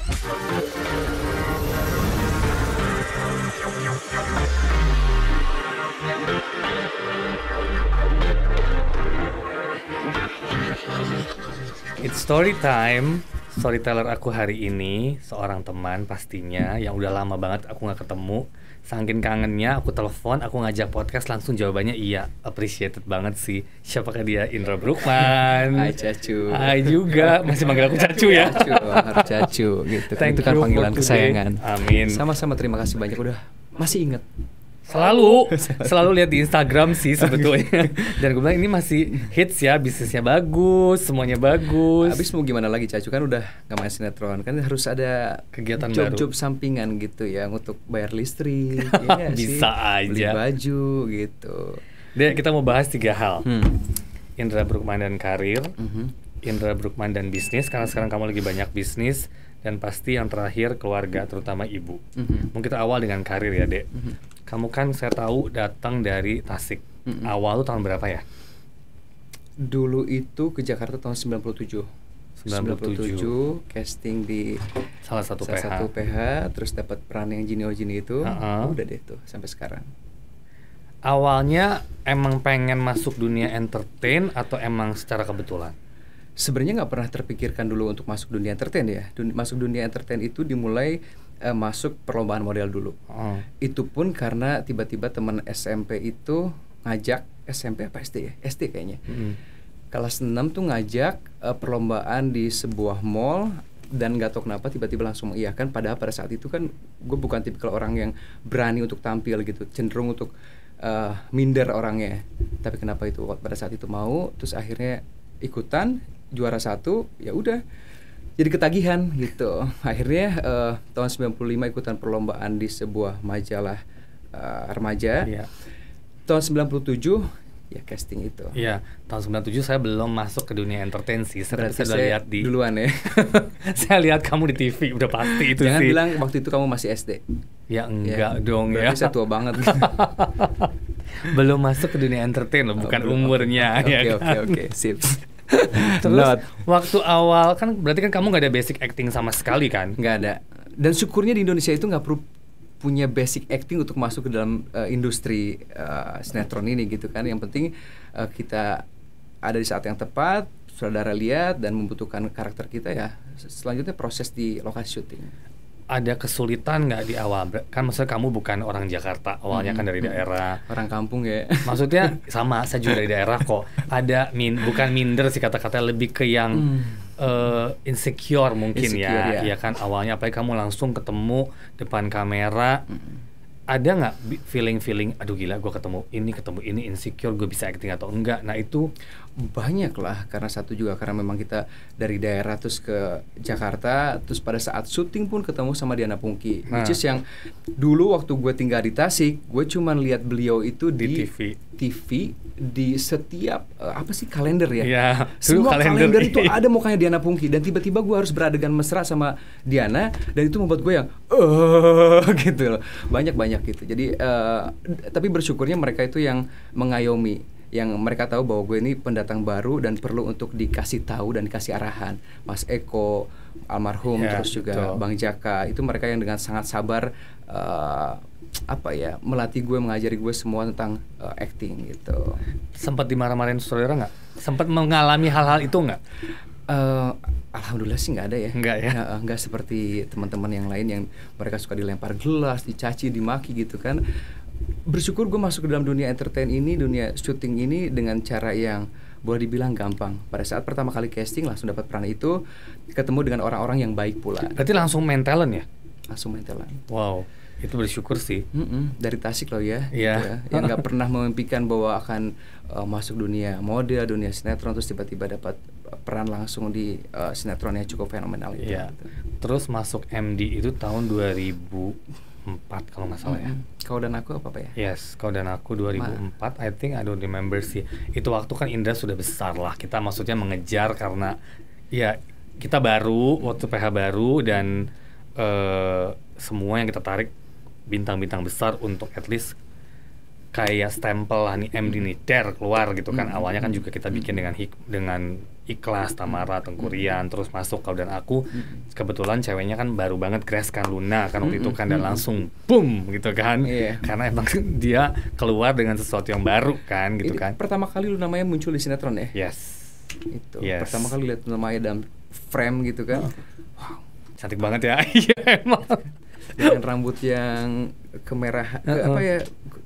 It's story time. Storyteller aku hari ini seorang teman pastinya yang udah lama banget aku gak ketemu. Saking kangennya aku telepon, aku ngajak podcast, langsung jawabannya iya. Appreciated banget sih. Siapakah dia? Indra Bruggman. Hai Cacu. Hai juga. Masih manggil aku Cacu ya? Cacu, harus Cacu gitu. Thank Itu kan you panggilan for kesayangan. today. Amin. Sama-sama, terima kasih banyak udah masih ingat. Selalu lihat di Instagram sih sebetulnya. Dan gue bilang ini masih hits ya, bisnisnya bagus, semuanya bagus. Habis mau gimana lagi Cacu, kan udah gak main sinetron, kan harus ada Kegiatan baru. job sampingan gitu ya untuk bayar listrik. Ya Bisa sih? Beli aja. baju gitu. Dek, kita mau bahas 3 hal. Indra Bruggman dan karir, Indra Bruggman dan bisnis, karena sekarang kamu lagi banyak bisnis, dan pasti yang terakhir keluarga, terutama ibu. Mungkin kita awal dengan karir ya, Dek. Kamu kan saya tahu datang dari Tasik. Awal tuh tahun berapa ya? Dulu itu ke Jakarta tahun 97. 97 casting di Salah satu PH, terus dapat peran yang Jini Ojini itu. Udah deh tuh sampai sekarang. Awalnya emang pengen masuk dunia entertain atau emang secara kebetulan? Sebenarnya nggak pernah terpikirkan dulu untuk masuk dunia entertain ya. Masuk dunia entertain itu dimulai masuk perlombaan model dulu. Itu pun karena tiba-tiba teman SMP itu ngajak, SMP apa SD ya? SD kayaknya. Kelas 6 tuh ngajak perlombaan di sebuah mall, dan nggak tahu kenapa tiba-tiba langsung mengiyakan. Padahal pada saat itu kan gue bukan tipikal orang yang berani untuk tampil gitu, cenderung untuk minder orangnya. Tapi kenapa itu pada saat itu mau, terus akhirnya ikutan, juara 1, ya udah jadi ketagihan gitu. Akhirnya tahun 95 ikutan perlombaan di sebuah majalah remaja. Tahun 97 ya casting itu. Iya, tahun 97 saya belum masuk ke dunia entertain sih. Saya udah lihat di duluan ya. Saya lihat kamu di TV, udah pasti itu. Jangan sih. bilang waktu itu kamu masih SD. Ya enggak dong ya. Berarti saya tua banget. Belum masuk ke dunia entertain loh, bukan umurnya. Oke, sip. Terus waktu awal kan berarti kan kamu nggak ada basic acting sama sekali kan? Nggak ada. Dan syukurnya di Indonesia itu nggak perlu punya basic acting untuk masuk ke dalam industri sinetron ini gitu kan. Yang penting kita ada di saat yang tepat, saudara lihat dan membutuhkan karakter kita ya. Selanjutnya proses di lokasi syuting. Ada kesulitan nggak di awal? Kan maksudnya kamu bukan orang Jakarta, awalnya kan dari daerah. Orang kampung ya. Maksudnya sama, saya juga dari daerah kok. Ada bukan minder sih kata-kata, lebih ke yang insecure mungkin ya. Iya kan awalnya, apalagi kamu langsung ketemu depan kamera. Ada nggak feeling, aduh gila gue ketemu ini insecure, gue bisa acting atau enggak? Nah itu banyak lah, karena satu juga karena memang kita dari daerah terus ke Jakarta, terus pada saat syuting pun ketemu sama Diana Pungki, which is yang dulu waktu gue tinggal di Tasik, gue cuma lihat beliau itu di TV di setiap apa sih kalender ya? Ya semua kalender itu ada mukanya Diana Pungki, dan tiba-tiba gue harus beradegan mesra sama Diana, dan itu membuat gue yang gitu loh, banyak gitu. Jadi tapi bersyukurnya mereka itu yang mengayomi, yang mereka tahu bahwa gue ini pendatang baru dan perlu untuk dikasih tahu dan dikasih arahan. Mas Eko almarhum, terus juga Bang Jaka, itu mereka yang dengan sangat sabar melatih gue, mengajari gue semua tentang acting gitu. Sempat dimarah-marahin saudara nggak? Sempat mengalami hal-hal itu nggak? Alhamdulillah sih nggak ada ya. Nggak ya? Nggak seperti teman-teman yang lain yang mereka suka dilempar gelas, dicaci, dimaki gitu kan. Bersyukur gue masuk ke dalam dunia entertain ini, dunia syuting ini dengan cara yang boleh dibilang gampang. Pada saat pertama kali casting langsung dapat peran itu, ketemu dengan orang-orang yang baik pula. Berarti langsung main talent ya? Langsung main talent. Wow, itu bersyukur sih. Dari Tasik loh ya. Iya. Gitu ya. Yang nggak pernah memimpikan bahwa akan masuk dunia model, dunia sinetron, terus tiba-tiba dapat peran langsung di sinetron yang cukup fenomenal itu. Iya. Terus masuk MD itu tahun 2004 kalau nggak salah ya. Kau dan Aku apa ya? Yes, Kau dan Aku 2004. I think I don't remember sih. Itu waktu kan Indra sudah besar lah. Kita maksudnya mengejar karena ya kita baru, waktu PH baru, dan semua yang kita tarik bintang-bintang besar untuk at least kayak stempel lah nih MD nih keluar gitu kan. Awalnya kan juga kita bikin dengan ikhlas, Tamara, Tengkurian, terus masuk kau dan aku. Kebetulan ceweknya kan baru banget crash kan, Luna kan waktu itu kan, dan langsung boom gitu kan. Karena emang dia keluar dengan sesuatu yang baru kan gitu. Ini kan pertama kali lu namanya muncul di sinetron ya? Itu pertama kali lihat namanya dalam frame gitu kan. Wow, cantik banget ya. Iya emang. Dengan rambut yang kemerah, apa ya,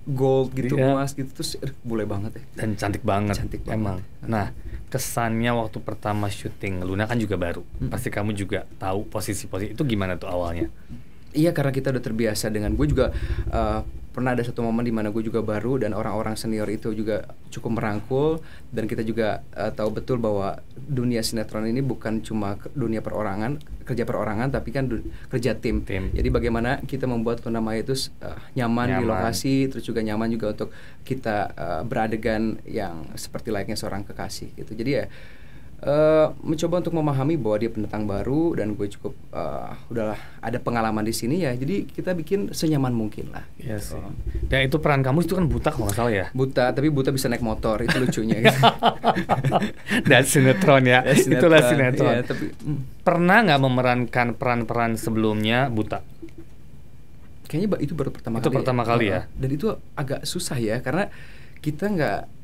gold gitu, emas gitu, terus boleh banget ya. Dan cantik banget emang. Nah, kesannya waktu pertama syuting, Luna kan juga baru. Pasti kamu juga tahu posisi-posisi itu gimana tuh awalnya? Iya, karena kita udah terbiasa dengan, gue juga pernah ada satu momen di mana gue juga baru dan orang-orang senior itu juga cukup merangkul, dan kita juga tahu betul bahwa dunia sinetron ini bukan cuma dunia perorangan, kerja perorangan, tapi kan kerja tim. Jadi bagaimana kita membuat Luna Maya itu nyaman di lokasi, terus juga nyaman juga untuk kita beradegan yang seperti layaknya seorang kekasih gitu. Jadi ya mencoba untuk memahami bahwa dia pendatang baru dan gue cukup udahlah ada pengalaman di sini ya, jadi kita bikin senyaman mungkin lah. Iya sih. Dan itu peran kamu itu kan buta kalau nggak salah ya? Buta, tapi buta bisa naik motor, itu lucunya. Gitu. Dan sinetron ya, itulah sinetron. Ya, tapi, pernah nggak memerankan peran-peran sebelumnya buta? Kayaknya itu baru pertama kali. Itu pertama kali ya? Dan itu agak susah ya, karena kita nggak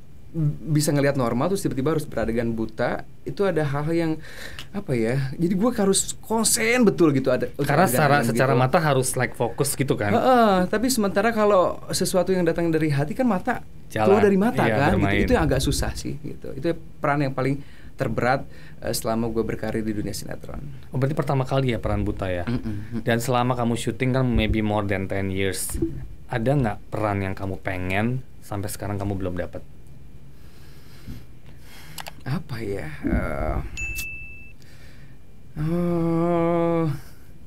bisa ngelihat normal terus tiba-tiba harus beradegan buta. Itu ada hal yang apa ya, jadi gue harus konsen betul gitu, ada karena secara gitu. Mata harus like fokus gitu kan. Tapi sementara kalau sesuatu yang datang dari hati kan mata keluar dari mata kan gitu. Itu yang agak susah sih gitu. Itu peran yang paling terberat selama gue berkarir di dunia sinetron. Oh, berarti pertama kali ya peran buta ya. Dan selama kamu syuting kan maybe more than 10 years, ada nggak peran yang kamu pengen sampai sekarang kamu belum dapat? Apa ya?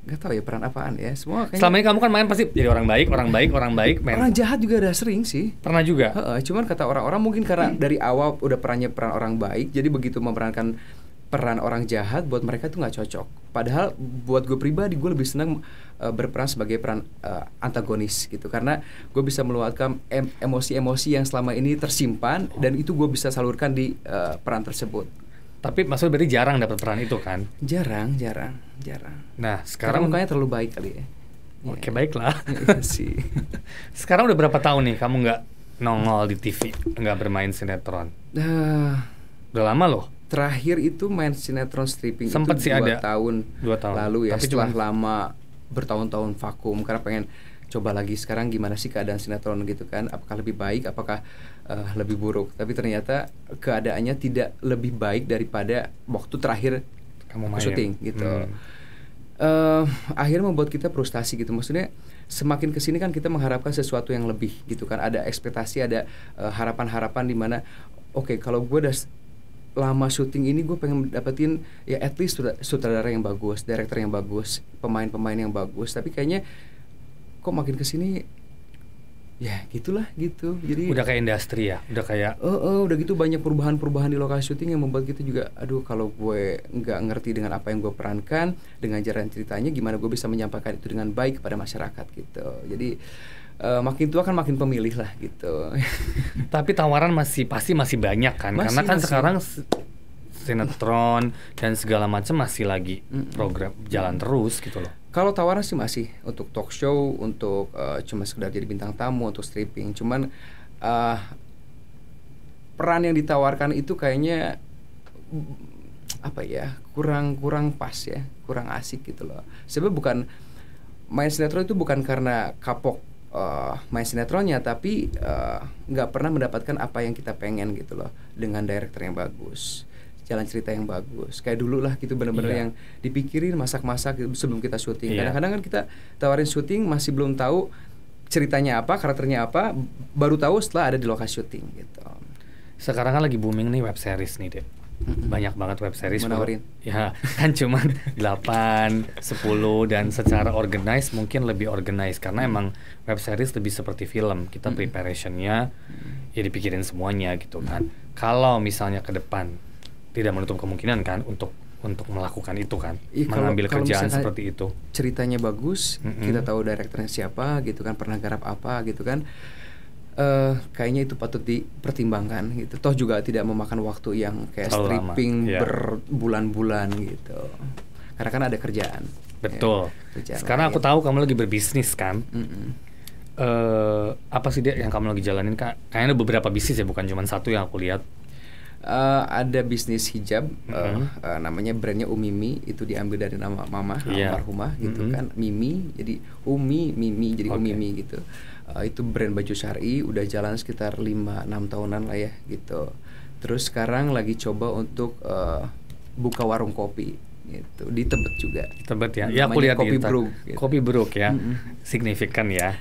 Gak tahu ya peran apaan ya. Semua kayaknya. Selama ini kamu kan main pasti jadi orang baik. Main. Orang jahat juga ada sering sih. Pernah juga. Cuman kata orang-orang mungkin karena dari awal udah peran orang baik, jadi begitu memerankan peran orang jahat buat mereka tuh nggak cocok. Padahal buat gue pribadi, gue lebih senang berperan sebagai peran antagonis gitu, karena gue bisa meluapkan emosi-emosi yang selama ini tersimpan, dan itu gue bisa salurkan di peran tersebut. Tapi maksudnya berarti jarang dapat peran itu kan? Jarang. Nah sekarang mukanya terlalu baik kali ya. Oke, baiklah. Sih. Sekarang udah berapa tahun nih kamu nggak nongol di TV, nggak bermain sinetron? Udah lama loh. Terakhir itu main sinetron stripping sempet itu sih 2 tahun lalu ya. Tapi setelah lama bertahun-tahun vakum karena pengen coba lagi sekarang gimana sih keadaan sinetron gitu kan, apakah lebih baik, apakah lebih buruk. Tapi ternyata keadaannya tidak lebih baik daripada waktu terakhir kamu main syuting gitu. Akhirnya membuat kita frustasi gitu, maksudnya semakin kesini kan kita mengharapkan sesuatu yang lebih gitu kan, ada ekspektasi, ada harapan-harapan di mana oke, kalau gue udah lama syuting ini gue pengen dapetin ya at least sutradara yang bagus, director yang bagus, pemain-pemain yang bagus. Tapi kayaknya kok makin kesini ya gitulah gitu. Jadi udah kayak industri ya, udah kayak udah gitu banyak perubahan-perubahan di lokasi syuting yang membuat kita juga aduh, kalau gue nggak ngerti dengan apa yang gue perankan, dengan jalan ceritanya, gimana gue bisa menyampaikan itu dengan baik kepada masyarakat gitu. Jadi makin tua kan makin pemilih lah gitu. Tapi tawaran pasti masih banyak kan, karena kan sekarang sinetron dan segala macam masih lagi program jalan terus gitu loh. Kalau tawaran sih masih untuk talk show, untuk cuma sekedar jadi bintang tamu, untuk stripping. Cuman peran yang ditawarkan itu kayaknya apa ya, kurang pas ya, kurang asik gitu loh. Sebab bukan main sinetron itu bukan karena kapok main sinetronnya, tapi nggak pernah mendapatkan apa yang kita pengen gitu loh, dengan director yang bagus, jalan cerita yang bagus kayak dulu lah gitu, bener-bener yang dipikirin masak-masak gitu sebelum kita syuting. Kadang-kadang kan kita tawarin syuting masih belum tahu ceritanya apa, karakternya apa, baru tahu setelah ada di lokasi syuting gitu. Sekarang kan lagi booming nih web series nih, Dep. Banyak banget web series menawarin. Ya kan cuman 8, 10 dan secara organize mungkin lebih organize karena emang web series lebih seperti film. Kita preparationnya ya dipikirin semuanya gitu kan. Kalau misalnya ke depan tidak menutup kemungkinan kan untuk melakukan itu kan, mengambil kerjaan seperti itu. Ceritanya bagus, kita tahu direkturnya siapa gitu kan, pernah garap apa gitu kan. Kayaknya itu patut dipertimbangkan gitu. Toh juga tidak memakan waktu yang kayak stripping berbulan-bulan gitu. Karena kan ada kerjaan. Betul. Ya, sekarang aku tahu kamu lagi berbisnis kan. Apa sih dia yang kamu lagi jalanin? Kayaknya ada beberapa bisnis ya, bukan cuma satu yang aku lihat. Ada bisnis hijab, namanya brandnya Umimi, itu diambil dari nama mama almarhumah gitu kan, Mimi, jadi Umi, Mimi, jadi Umimi gitu. Itu brand baju syar'i, udah jalan sekitar 5-6 tahunan lah ya gitu. Terus sekarang lagi coba untuk buka warung kopi gitu di Tebet juga. Tebet ya, ya aku lihat Kopi Bruk gitu. Kopi Bruk ya, signifikan ya.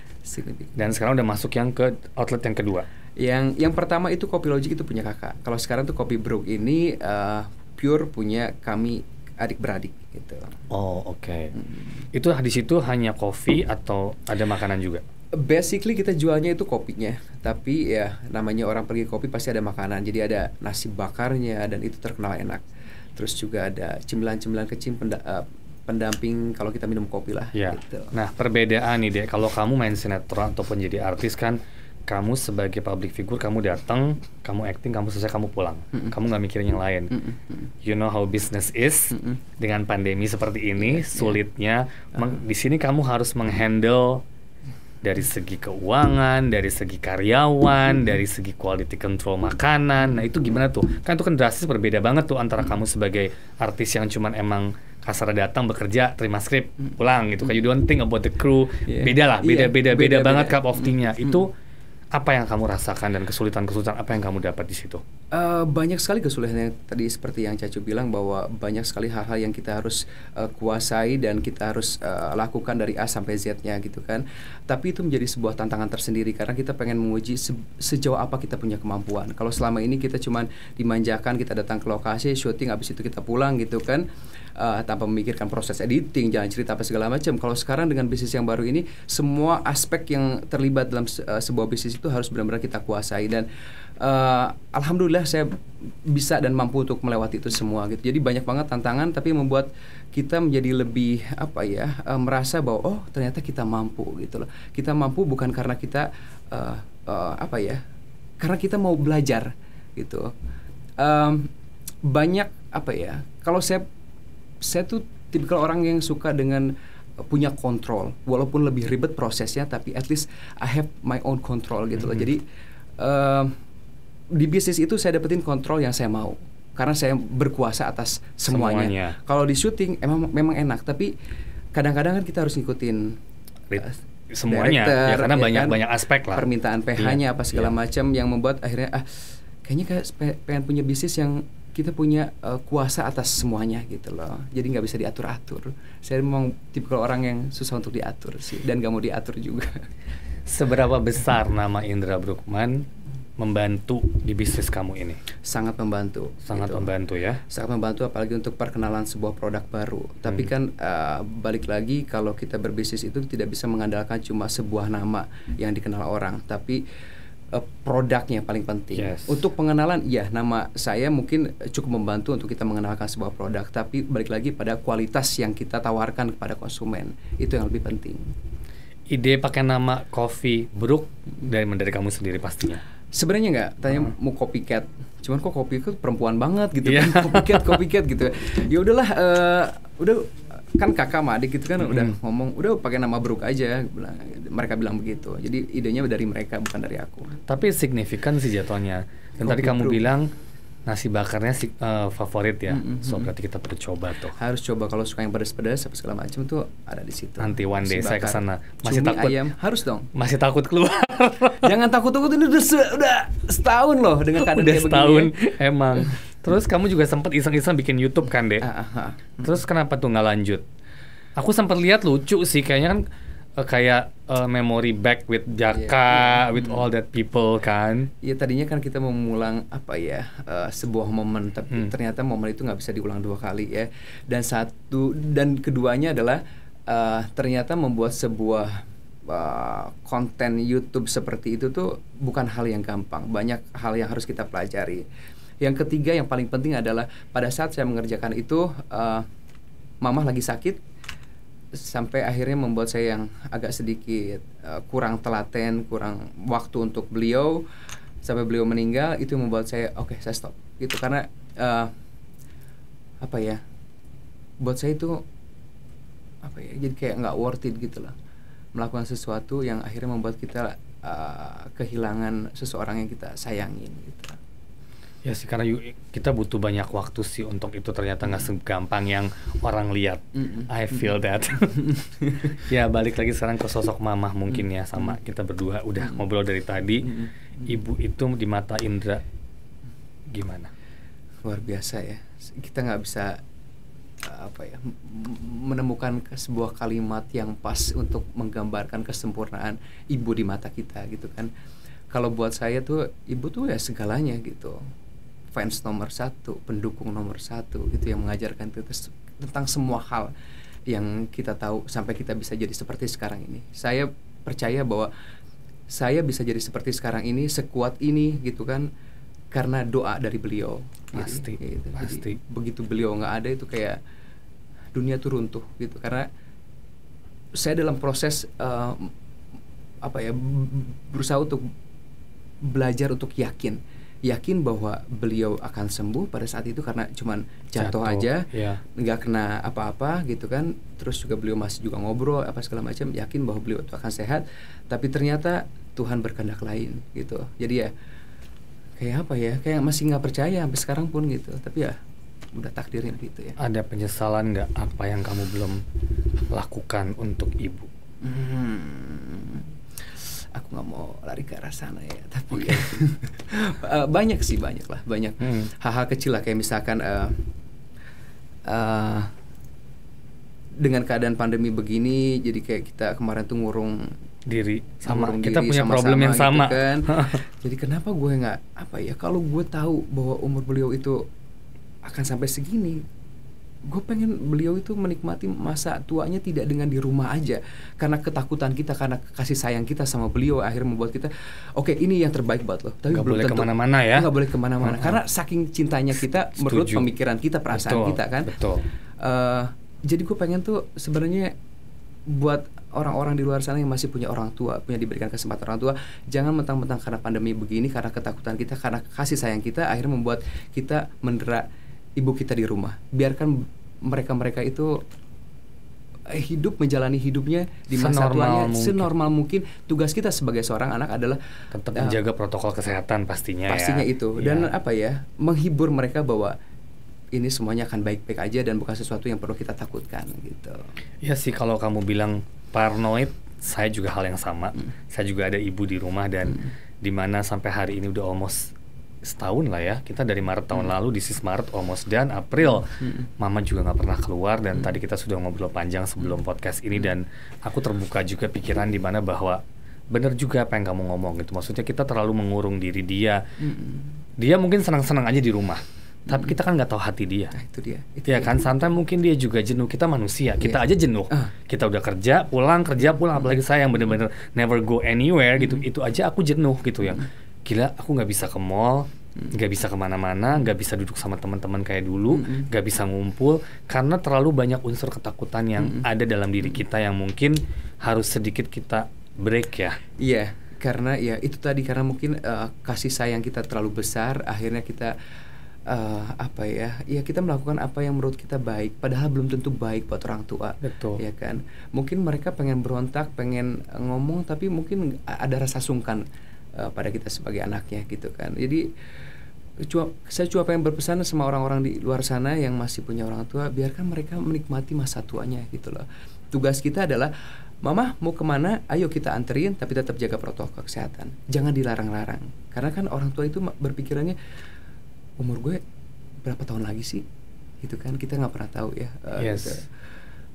Dan sekarang udah masuk yang ke outlet yang kedua. Yang pertama itu Kopi Logic, itu punya kakak. Kalau sekarang tuh Kopi Bruk ini pure punya kami adik-beradik gitu. Oh oke. Itu di situ hanya kopi atau ada makanan juga? Basically kita jualnya itu kopinya, tapi ya namanya orang pergi kopi pasti ada makanan. Jadi ada nasi bakarnya dan itu terkenal enak. Terus juga ada cemilan-cemilan kecil pendamping kalau kita minum kopi lah. Ya. Gitu. Nah perbedaan nih deh, kalau kamu main sinetron ataupun jadi artis kan, kamu sebagai public figure, kamu datang, kamu acting, kamu selesai, kamu pulang. Kamu nggak mikirin yang lain. You know how business is. Dengan pandemi seperti ini, sulitnya. Di sini kamu harus menghandle dari segi keuangan, dari segi karyawan, dari segi quality control makanan. Nah itu gimana tuh? Kan itu kan drastis berbeda banget tuh antara kamu sebagai artis yang cuman emang kasar datang bekerja, terima skrip, pulang gitu. Kayak you don't think about the crew. Beda lah, beda banget cup of tea-nya. Itu apa yang kamu rasakan dan kesulitan-kesulitan apa yang kamu dapat di situ? Banyak sekali kesulitan, tadi seperti yang Cacu bilang bahwa banyak sekali hal-hal yang kita harus kuasai dan kita harus lakukan dari A sampai Z-nya gitu kan. Tapi itu menjadi sebuah tantangan tersendiri karena kita pengen menguji sejauh apa kita punya kemampuan. Kalau selama ini kita cuman dimanjakan, kita datang ke lokasi, syuting, habis itu kita pulang gitu kan. Tanpa memikirkan proses editing, jalan cerita apa segala macam. Kalau sekarang dengan bisnis yang baru ini, semua aspek yang terlibat dalam sebuah bisnis itu harus benar-benar kita kuasai dan alhamdulillah saya bisa dan mampu untuk melewati itu semua gitu. Jadi banyak banget tantangan tapi membuat kita menjadi lebih merasa bahwa oh ternyata kita mampu gitu loh. Kita mampu bukan karena kita karena kita mau belajar gitu. Banyak kalau saya tuh tipikal orang yang suka dengan punya kontrol, walaupun lebih ribet prosesnya, tapi at least I have my own control gitu loh. Jadi di bisnis itu saya dapetin kontrol yang saya mau, karena saya berkuasa atas semuanya. Kalau di syuting memang enak, tapi kadang-kadang kan kita harus ngikutin semuanya, ya, karena banyak aspek lah. Permintaan PH-nya apa segala macam yang membuat akhirnya kayaknya pengen punya bisnis yang kita punya kuasa atas semuanya gitu loh. Jadi nggak bisa diatur-atur. Saya memang tipikal orang yang susah untuk diatur sih, dan nggak mau diatur juga. Seberapa besar nama Indra Bruggman membantu di bisnis kamu ini? Sangat membantu. Sangat gitu. Membantu ya? Sangat membantu, apalagi untuk perkenalan sebuah produk baru. Tapi kan balik lagi, kalau kita berbisnis itu tidak bisa mengandalkan cuma sebuah nama yang dikenal orang, tapi produknya paling penting. Untuk pengenalan, ya nama saya mungkin cukup membantu untuk kita mengenalkan sebuah produk, tapi balik lagi pada kualitas yang kita tawarkan kepada konsumen, itu yang lebih penting. Ide pakai nama Kopi Bruk dari kamu sendiri pastinya? Sebenarnya nggak, tanya mau copycat, cuman kok copycat perempuan banget gitu kan, copycat gitu. Ya udahlah, udah kan kakak sama adik gitu kan udah ngomong, udah pakai nama Bruk aja, mereka bilang begitu. Jadi idenya dari mereka, bukan dari aku. Tapi signifikan sih jatuhnya. Dan tadi kamu bilang nasi bakarnya favorit ya, so berarti kita perlu coba tuh. Harus coba, kalau suka yang pedas-pedas apa segala macam tuh ada di situ. Nanti one day saya kesana. Masih takut ayam, harus dong. Masih takut keluar. Jangan takut-takut, ini udah setahun loh dengan keadaan kayak setahun begini. Emang. Terus kamu juga sempat iseng-iseng bikin YouTube kan, Dek? Terus kenapa tuh nggak lanjut? Aku sempat lihat lucu sih, kayaknya kan kayak memory back with Jaka, with all that people kan. Iya, tadinya kan kita mau mengulang sebuah momen, tapi ternyata momen itu nggak bisa diulang dua kali ya. Dan keduanya adalah ternyata membuat sebuah konten YouTube seperti itu tuh bukan hal yang gampang. Banyak hal yang harus kita pelajari. Yang ketiga yang paling penting adalah pada saat saya mengerjakan itu, mamah lagi sakit, sampai akhirnya membuat saya yang agak sedikit kurang telaten, kurang waktu untuk beliau sampai beliau meninggal. Itu membuat saya oke, saya stop gitu, karena apa ya, buat saya itu apa ya, jadi kayak nggak worth it gitu lah melakukan sesuatu yang akhirnya membuat kita kehilangan seseorang yang kita sayangin gitu. Ya sih, karena kita butuh banyak waktu sih untuk itu, ternyata nggak segampang yang orang lihat. I feel that. Ya balik lagi sekarang ke sosok mamah mungkin ya, sama kita berdua udah ngobrol dari tadi. Ibu itu di mata Indra gimana? Luar biasa ya. Kita nggak bisa apa ya, menemukan sebuah kalimat yang pas untuk menggambarkan kesempurnaan ibu di mata kita gitu kan. Kalau buat saya tuh ibu tuh ya segalanya gitu. Fans nomor 1, pendukung nomor 1 gitu, yang mengajarkan kita tentang semua hal yang kita tahu sampai kita bisa jadi seperti sekarang ini. Saya percaya bahwa saya bisa jadi seperti sekarang ini, sekuat ini gitu kan, karena doa dari beliau. Pasti, gitu. pasti. Jadi, begitu beliau nggak ada itu kayak dunia tuh runtuh gitu. Karena saya dalam proses apa ya, berusaha untuk belajar untuk yakin bahwa beliau akan sembuh pada saat itu, karena cuman jatuh aja, nggak kena apa-apa gitu kan. Terus juga beliau masih juga ngobrol apa segala macam, yakin bahwa beliau itu akan sehat. Tapi ternyata Tuhan berkehendak lain gitu. Jadi ya kayak apa ya, kayak masih nggak percaya sampai sekarang pun gitu. Tapi ya udah takdirnya begitu ya. Ada penyesalan nggak apa yang kamu belum lakukan untuk ibu? Aku nggak mau lari ke arah sana ya, tapi banyak hal-hal kecil lah, kayak misalkan dengan keadaan pandemi begini, jadi kayak kita kemarin tuh ngurung diri sama kita punya problem yang gitu sama kan. Jadi kenapa gue nggak apa ya, kalau gue tahu bahwa umur beliau itu akan sampai segini, gue pengen beliau itu menikmati masa tuanya tidak dengan di rumah aja, karena ketakutan kita, karena kasih sayang kita sama beliau akhirnya membuat kita oke, ini yang terbaik buat lo, tapi nggak belum boleh tentu kemana-mana ya, nggak boleh kemana-mana karena saking cintanya kita. Setuju. Menurut pemikiran kita, perasaan kita kan. Betul. Jadi gue pengen tuh sebenarnya buat orang-orang di luar sana yang masih punya orang tua, punya diberikan kesempatan orang tua, jangan mentang-mentang karena pandemi begini, karena ketakutan kita, karena kasih sayang kita, akhirnya membuat kita mendera ibu kita di rumah. Biarkan mereka itu hidup, menjalani hidupnya di masa tuanya senormal mungkin. Tugas kita sebagai seorang anak adalah tetap menjaga protokol kesehatan pastinya ya. Itu. Dan apa ya, menghibur mereka bahwa ini semuanya akan baik-baik aja dan bukan sesuatu yang perlu kita takutkan gitu. Ya sih, kalau kamu bilang paranoid, saya juga hal yang sama. Saya juga ada ibu di rumah, dan dimana sampai hari ini udah almost setahun lah ya. Kita dari Maret tahun lalu, this is Maret almost dan April. Mama juga nggak pernah keluar, dan tadi kita sudah ngobrol panjang sebelum podcast ini, dan aku terbuka juga pikiran di mana bahwa bener juga apa yang kamu ngomong gitu. Maksudnya kita terlalu mengurung diri dia. Dia mungkin senang-senang aja di rumah, tapi kita kan nggak tahu hati dia. Itu dia. Ya kan, sometimes mungkin dia juga jenuh. Kita manusia, kita aja jenuh. Kita udah kerja pulang, apalagi saya yang bener-bener never go anywhere gitu. Itu aja aku jenuh gitu, yang gila, aku nggak bisa ke mall, nggak bisa kemana-mana, nggak bisa duduk sama teman-teman kayak dulu, nggak bisa ngumpul, karena terlalu banyak unsur ketakutan yang ada dalam diri kita yang mungkin harus sedikit kita break ya. Iya, karena ya itu tadi, karena mungkin kasih sayang kita terlalu besar, akhirnya kita apa ya, kita melakukan apa yang menurut kita baik, padahal belum tentu baik buat orang tua. Betul. Ya kan, mungkin mereka pengen berontak, pengen ngomong, tapi mungkin ada rasa sungkan pada kita sebagai anaknya gitu kan. Jadi saya cuma pengen berpesan sama orang-orang di luar sana yang masih punya orang tua, biarkan mereka menikmati masa tuanya gitu loh. Tugas kita adalah, mama mau kemana, ayo kita anterin, tapi tetap jaga protokol kesehatan, jangan dilarang-larang. Karena kan orang tua itu berpikirannya, umur gue berapa tahun lagi sih gitu kan, kita nggak pernah tahu ya. Gitu.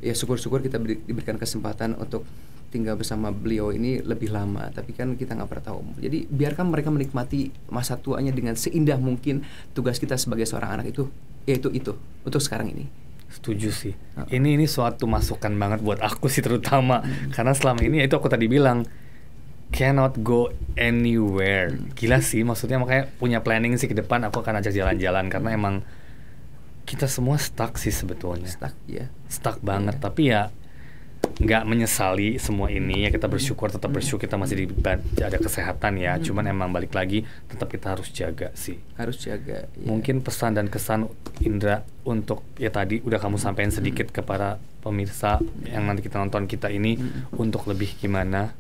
Ya syukur-syukur kita diberikan kesempatan untuk tinggal bersama beliau ini lebih lama, tapi kan kita nggak pernah tahu. Jadi biarkan mereka menikmati masa tuanya dengan seindah mungkin. Tugas kita sebagai seorang anak itu, yaitu itu untuk sekarang ini. Setuju sih. Ini suatu masukan banget buat aku sih, terutama karena selama ini itu aku tadi bilang cannot go anywhere. Gila sih, maksudnya makanya punya planning sih ke depan aku akan ajak jalan-jalan, karena emang kita semua stuck sih sebetulnya. Stuck ya. Stuck banget, tapi ya nggak menyesali semua ini ya, kita bersyukur, tetap bersyukur kita masih ada kesehatan ya. Cuman emang balik lagi tetap kita harus jaga sih. Harus jaga. Ya. Mungkin pesan dan kesan Indra untuk ya tadi udah kamu sampaikan sedikit kepada pemirsa yang nanti kita nonton kita ini untuk lebih gimana?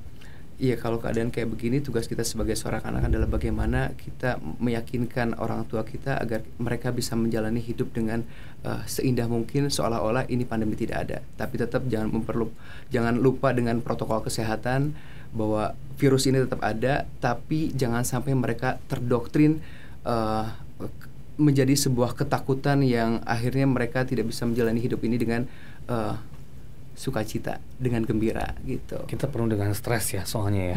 Iya, kalau keadaan kayak begini, tugas kita sebagai seorang anak adalah bagaimana kita meyakinkan orang tua kita agar mereka bisa menjalani hidup dengan seindah mungkin, seolah-olah ini pandemi tidak ada. Tapi tetap jangan lupa dengan protokol kesehatan, bahwa virus ini tetap ada, tapi jangan sampai mereka terdoktrin menjadi sebuah ketakutan yang akhirnya mereka tidak bisa menjalani hidup ini dengan sukacita, dengan gembira gitu. Kita penuh dengan stres ya soalnya ya.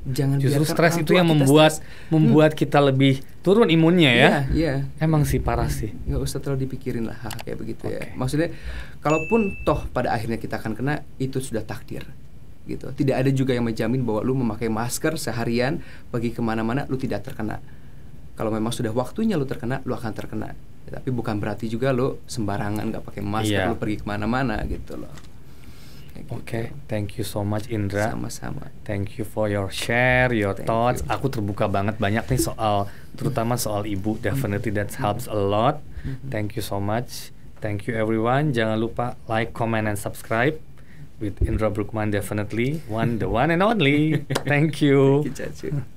Jangan justru stres itu yang membuat kita lebih turun imunnya ya. Iya. Emang sih parah sih. Nggak usah terlalu dipikirin lah hal kayak begitu ya. Maksudnya kalaupun toh pada akhirnya kita akan kena, itu sudah takdir gitu. Tidak ada juga yang menjamin bahwa lu memakai masker seharian pergi kemana-mana lu tidak terkena. Kalau memang sudah waktunya lu terkena, lu akan terkena. Tapi bukan berarti juga lu sembarangan nggak pakai masker lu pergi kemana-mana gitu loh. Oke, thank you so much Indra. Sama-sama. Thank you for your share, your thoughts. Aku terbuka banget banyak nih soal, terutama soal ibu. Definitely that helps a lot. Thank you so much. Thank you everyone. Jangan lupa like, comment, and subscribe with Indra Bruggman. Definitely the one and only. Thank you. Thank you, Cacu.